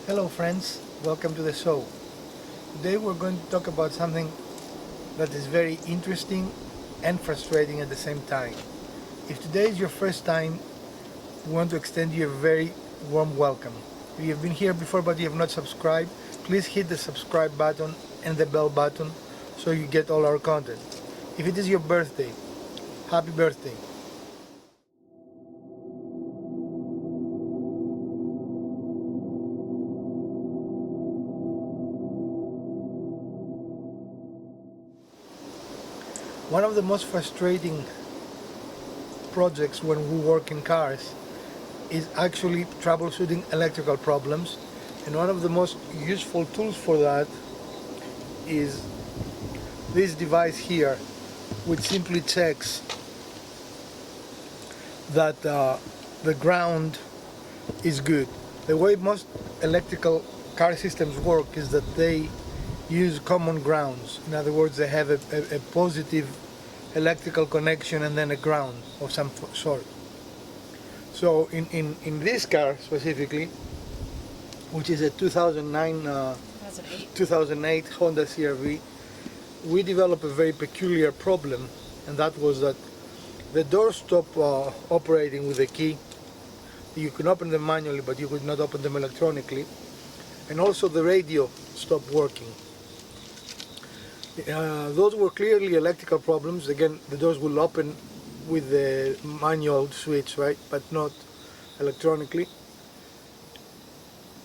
Hello friends, welcome to the show. Today we're going to talk about something that is very interesting and frustrating at the same time. If today is your first time, we want to extend you a very warm welcome. If you have been here before but you have not subscribed, please hit the subscribe button and the bell button so you get all our content. If it is your birthday, happy birthday. One of the most frustrating projects when we work in cars is actually troubleshooting electrical problems, and one of the most useful tools for that is this device here, which simply checks that the ground is good. The way most electrical car systems work is that they use common grounds. In other words, they have a positive electrical connection and then a ground of some sort. So in this car specifically, which is a 2008 Honda CR-V, we developed a very peculiar problem, and that was that the doors stopped operating with a key. You can open them manually, but you could not open them electronically. And also the radio stopped working. Those were clearly electrical problems. Again, the doors will open with the manual switch, right, but not electronically.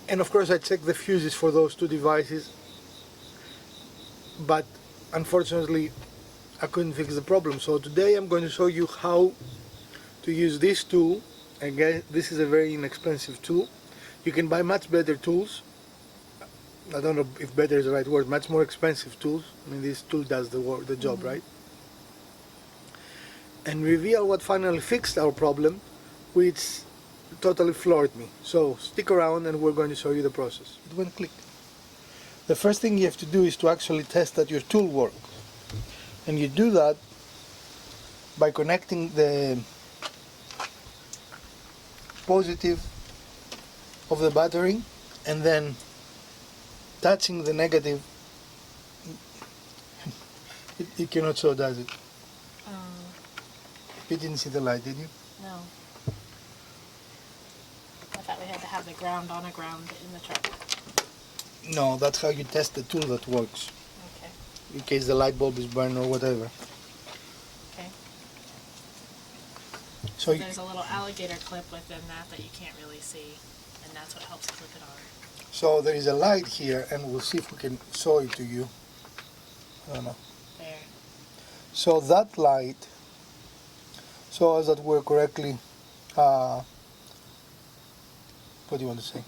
And of course I checked the fuses for those two devices, but unfortunately I couldn't fix the problem. So today I'm going to show you how to use this tool. Again, this is a very inexpensive tool. You can buy much better tools. I don't know if better is the right word, much more expensive tools. I mean, this tool does the job, right? And reveal what finally fixed our problem, which totally floored me. So stick around and we're going to show you the process. It went click. The first thing you have to do is to actually test that your tool works. And you do that by connecting the positive of the battery and then touching the negative. It cannot show, does it? You didn't see the light, did you? No. I thought we had to have the ground on a ground in the truck. No, that's how you test the tool that works. Okay. In case the light bulb is burned or whatever. Okay. So there's a little alligator clip within that you can't really see, and that's what helps clip it on. So there is a light here, and we'll see if we can show it to you. I don't know. There. So that light shows that we're correctly, what do you want to say?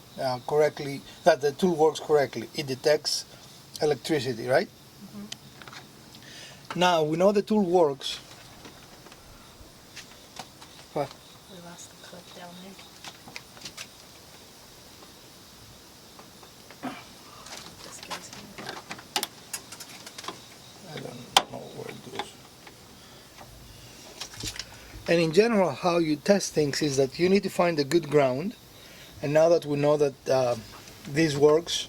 Correctly, that the tool works correctly. It detects electricity, right? Now we know the tool works. What? We lost the clip down there. This goes here. I don't know where it goes. And in general, how you test things is that you need to find a good ground. And now that we know that this works,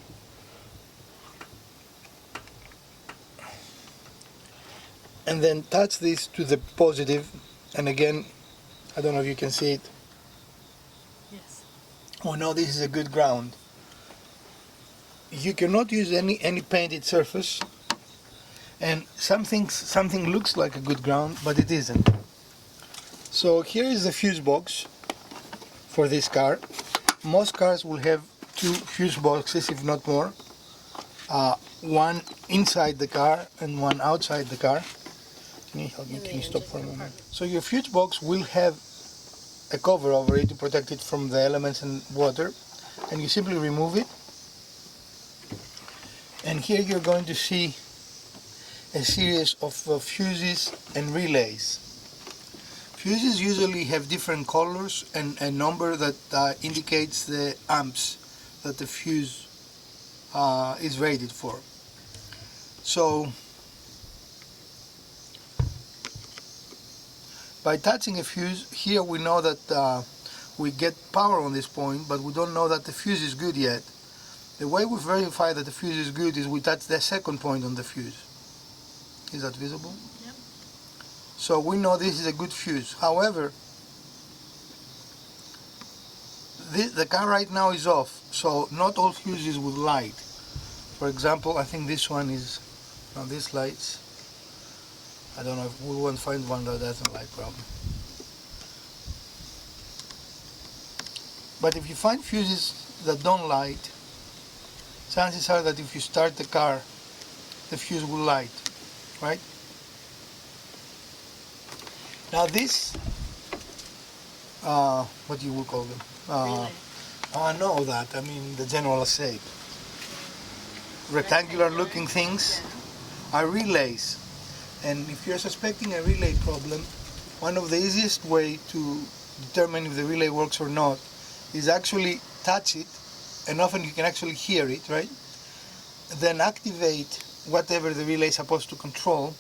and then touch this to the positive, and again, I don't know if you can see it. Yes. Oh no, this is a good ground. You cannot use any painted surface, and something looks like a good ground, but it isn't. So here is the fuse box for this car. Most cars will have two fuse boxes, if not more. One inside the car and one outside the car. Can you help me? Can you stop for a moment? So your fuse box will have a cover over it to protect it from the elements and water, and you simply remove it. And here you're going to see a series of fuses and relays. Fuses usually have different colors and a number that indicates the amps that the fuse is rated for. So by touching a fuse, here we know that we get power on this point, but we don't know that the fuse is good yet. The way we verify that the fuse is good is we touch the second point on the fuse. Is that visible? Yep. So we know this is a good fuse. However, the car right now is off, so not all fuses will light. For example, I think this one is, now this lights. I don't know if we won't find one that doesn't light probably. But if you find fuses that don't light, chances are that if you start the car, the fuse will light, right? Now this, what you would call them? Relay. I know that, I mean the general shape. Rectangular looking things are relays. And if you're suspecting a relay problem, one of the easiest way to determine if the relay works or not is actually touch it, and often you can actually hear it, right? Then activate whatever the relay is supposed to control,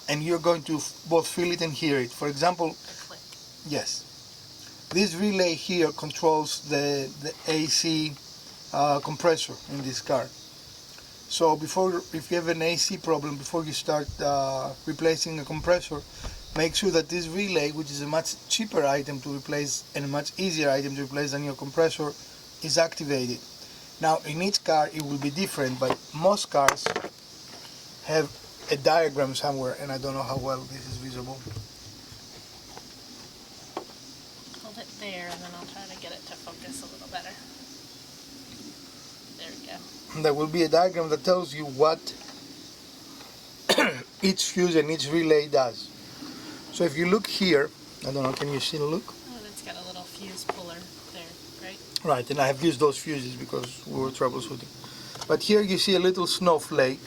and you're going to both feel it and hear it. For example, A click. yes, this relay here controls the AC compressor in this car. So if you have an AC problem, before you start replacing a compressor, make sure that this relay, which is a much cheaper item to replace and a much easier item to replace than your compressor, is activated. Now in each car it will be different, but most cars have a diagram somewhere, and I don't know how well this is visible. Hold it there, and then I'll try to get it to focus a little better. There we go. There will be a diagram that tells you what each fuse and each relay does. So if you look here, I don't know, can you still look? Oh, it's got a little fuse puller there, right? Right, and I have used those fuses because we were troubleshooting. But here you see a little snowflake,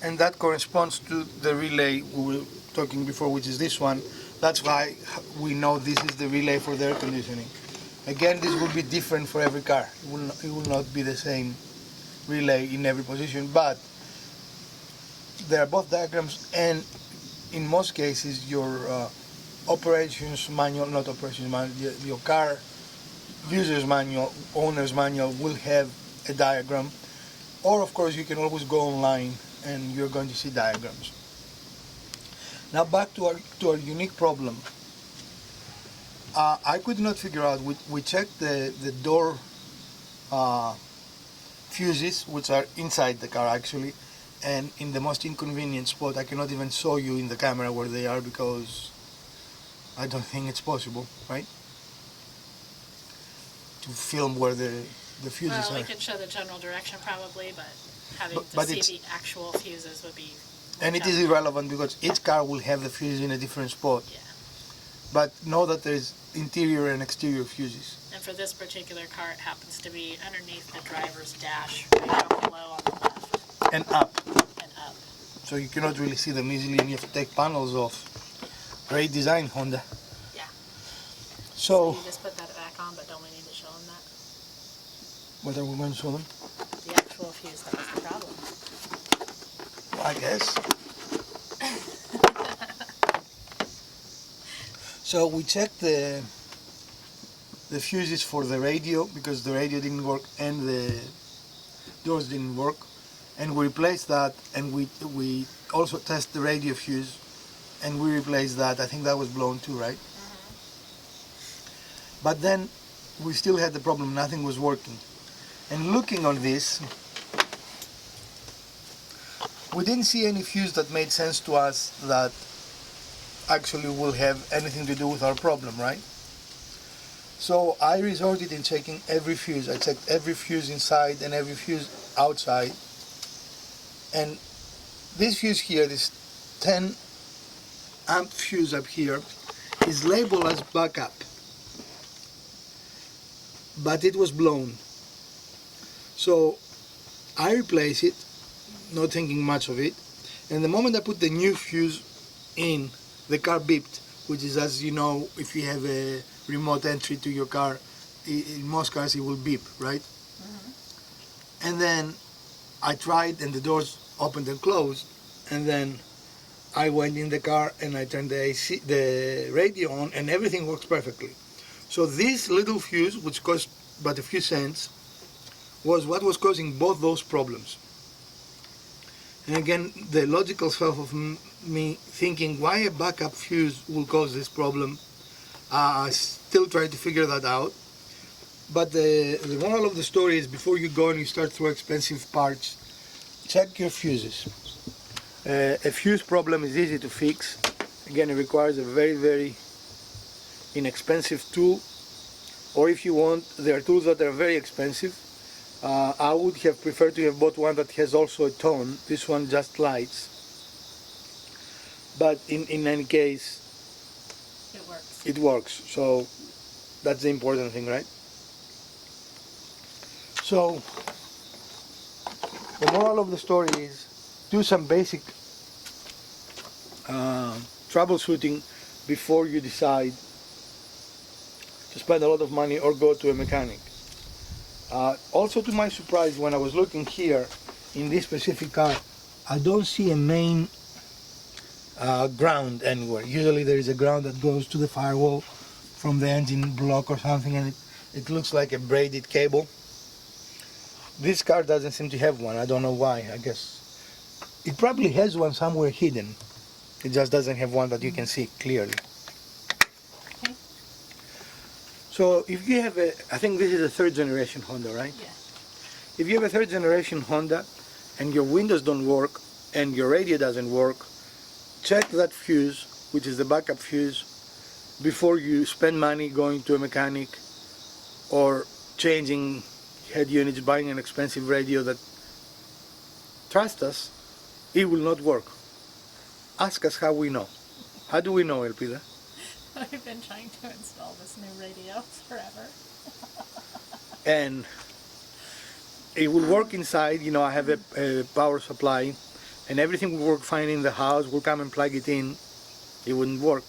and that corresponds to the relay we were talking before, which is this one. That's why we know this is the relay for the air conditioning. Again, this will be different for every car. It will not be the same relay in every position, but they are both diagrams, and in most cases your operations manual, not operations manual, your car user's manual, owner's manual will have a diagram, or of course you can always go online and you're going to see diagrams. Now back to our unique problem. I could not figure out, we checked the door fuses, which are inside the car actually, and in the most inconvenient spot. I cannot even show you in the camera where they are because I don't think it's possible, right? To film where the fuses Well, we are. could show the general direction probably, but having But to it's- see the actual fuses would be... And it is irrelevant because each car will have the fuses in a different spot. Yeah. But know that there is interior and exterior fuses. And for this particular car, it happens to be underneath the driver's dash, right down below on the left And up. and up. So you cannot really see them easily and you have to take panels off. Great design, Honda. Yeah. So, You just put that back on, but don't we need to show them that? what are we going to show them? The actual fuse that was the problem. I guess. So we checked the fuses for the radio because the radio didn't work and the doors didn't work, and we replaced that, and we also test the radio fuse and we replaced that. I think that was blown too, right? But then we still had the problem, nothing was working. And looking on this, we didn't see any fuse that made sense to us that actually will have anything to do with our problem, right? So I resorted in checking every fuse. I checked every fuse inside and every fuse outside. And this fuse here, this 10 amp fuse up here, is labeled as backup. But it was blown. So I replaced it, not thinking much of it. And the moment I put the new fuse in, the car beeped, which is, as you know, if you have a remote entry to your car, in most cars it will beep, right? And then I tried and the doors opened and closed, and then I went in the car and I turned the radio on and everything works perfectly. So this little fuse, which cost but a few cents, was what was causing both those problems. And again, the logical self of me thinking why a backup fuse will cause this problem, I still try to figure that out. But the moral of the story is, before you go and you start through expensive parts, check your fuses. A fuse problem is easy to fix. Again, it requires a very, very inexpensive tool, or if you want, there are tools that are very expensive. I would have preferred to have bought one that has also a tone. This one just lights. But in any case, It works. it works. So that's the important thing, right? So the moral of the story is, do some basic troubleshooting before you decide to spend a lot of money or go to a mechanic. Also, to my surprise, when I was looking here in this specific car, I don't see a main ground anywhere. Usually there is a ground that goes to the firewall from the engine block or something, and it looks like a braided cable. This car doesn't seem to have one. I don't know why. I guess it probably has one somewhere hidden. It just doesn't have one that you can see clearly. Okay. So if you have I think this is a third generation Honda, right? Yeah. If you have a third generation Honda and your windows don't work and your radio doesn't work, check that fuse, which is the backup fuse, before you spend money going to a mechanic or changing head units, buying an expensive radio that, trust us, it will not work. Ask us how we know. How do we know, Elpida? I've been trying to install this new radio forever. And it will work inside. You know, I have a power supply and everything will work fine in the house. We'll come and plug it in. It wouldn't work.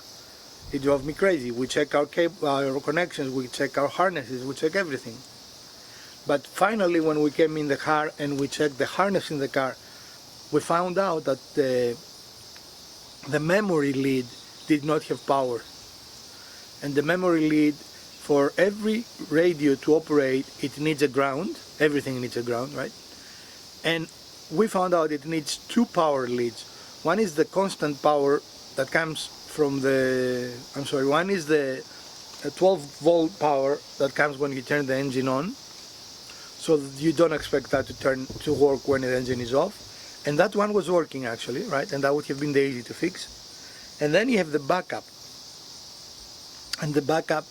It drove me crazy. We check our cable, our connections, we check our harnesses, we check everything. But finally, when we came in the car and we checked the harness in the car, we found out that the memory lead did not have power. And the memory lead, for every radio to operate, it needs a ground. Everything needs a ground, right? And we found out it needs two power leads. One is the constant power that comes from one is the 12-volt power that comes when you turn the engine on. So you don't expect that to work when the engine is off. And that one was working actually, right? And that would have been the easy to fix. And then you have the backup. And the backup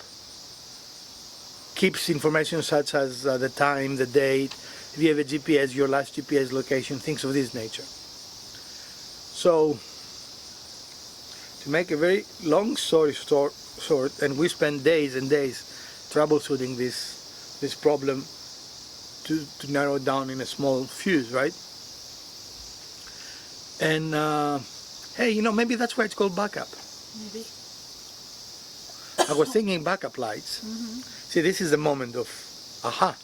keeps information such as the time, the date, if you have a GPS, your last GPS location, things of this nature. So, to make a very long story short, and we spend days and days troubleshooting this problem to narrow it down in a small fuse, right? And hey, you know, maybe that's why it's called backup. Maybe. I was thinking backup lights. Mm-hmm. See, this is the moment of, aha,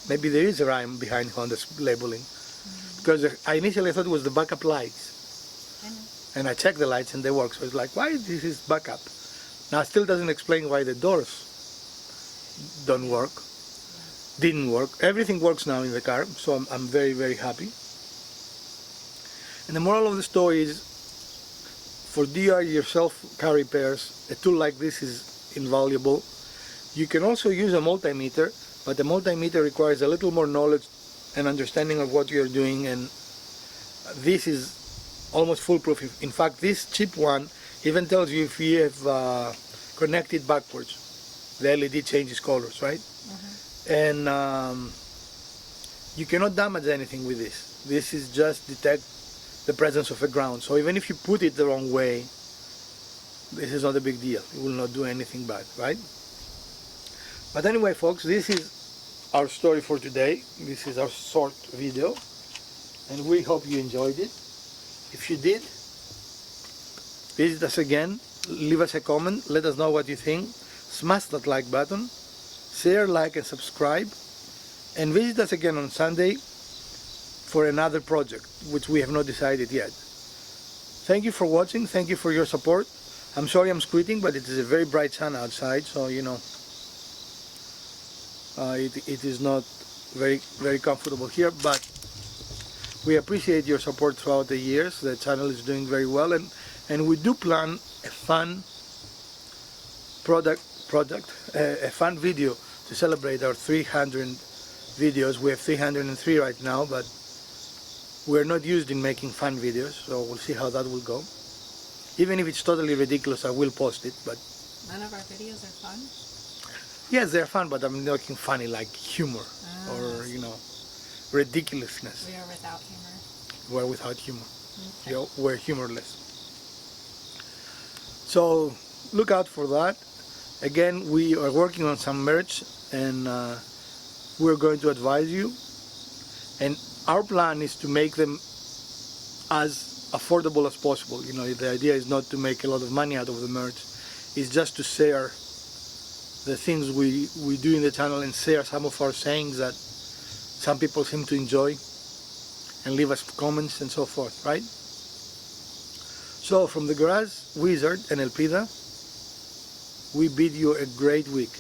maybe there is a rhyme behind Honda's labeling. Mm-hmm. Because I initially thought it was the backup lights. I know. And I checked the lights and they work. So it's like, why this is backup? Now, it still doesn't explain why the doors don't work, didn't work. Everything works now in the car, so I'm very, very happy. And the moral of the story is, for DIY yourself car repairs, a tool like this is invaluable. You can also use a multimeter, but a multimeter requires a little more knowledge and understanding of what you're doing, and this is almost foolproof. In fact, this cheap one even tells you if you have connected backwards. The LED changes colors, right? Mm-hmm. And you cannot damage anything with this. This is just detect the presence of a ground. So even if you put it the wrong way, this is not a big deal. It will not do anything bad, right? But anyway, folks, this is our story for today. This is our short video, and we hope you enjoyed it. If you did, visit us again, leave us a comment, let us know what you think, smash that like button, share, like, and subscribe, and visit us again on Sunday for another project, which we have not decided yet. Thank you for watching, thank you for your support. I'm sorry I'm squinting, but it is a very bright sun outside, so you know, It is not very comfortable here, but we appreciate your support throughout the years. The channel is doing very well, and we do plan a fun a fun video to celebrate our 300 videos. We have 303 right now, but we're not used in making fun videos, so we'll see how that will go. Even if it's totally ridiculous, I will post it. But none of our videos are fun? yes, they're fun, but I'm not making funny like humor or, ridiculousness. We are without humor. We're without humor. Okay. We're humorless. So look out for that. Again, we are working on some merch, and we're going to advise you. And our plan is to make them as affordable as possible. The idea is not to make a lot of money out of the merch. It's just to share the things we do in the channel and share some of our sayings that some people seem to enjoy and leave us comments and so forth, right? So from the Garage Wizard and Elpida, we bid you a great week.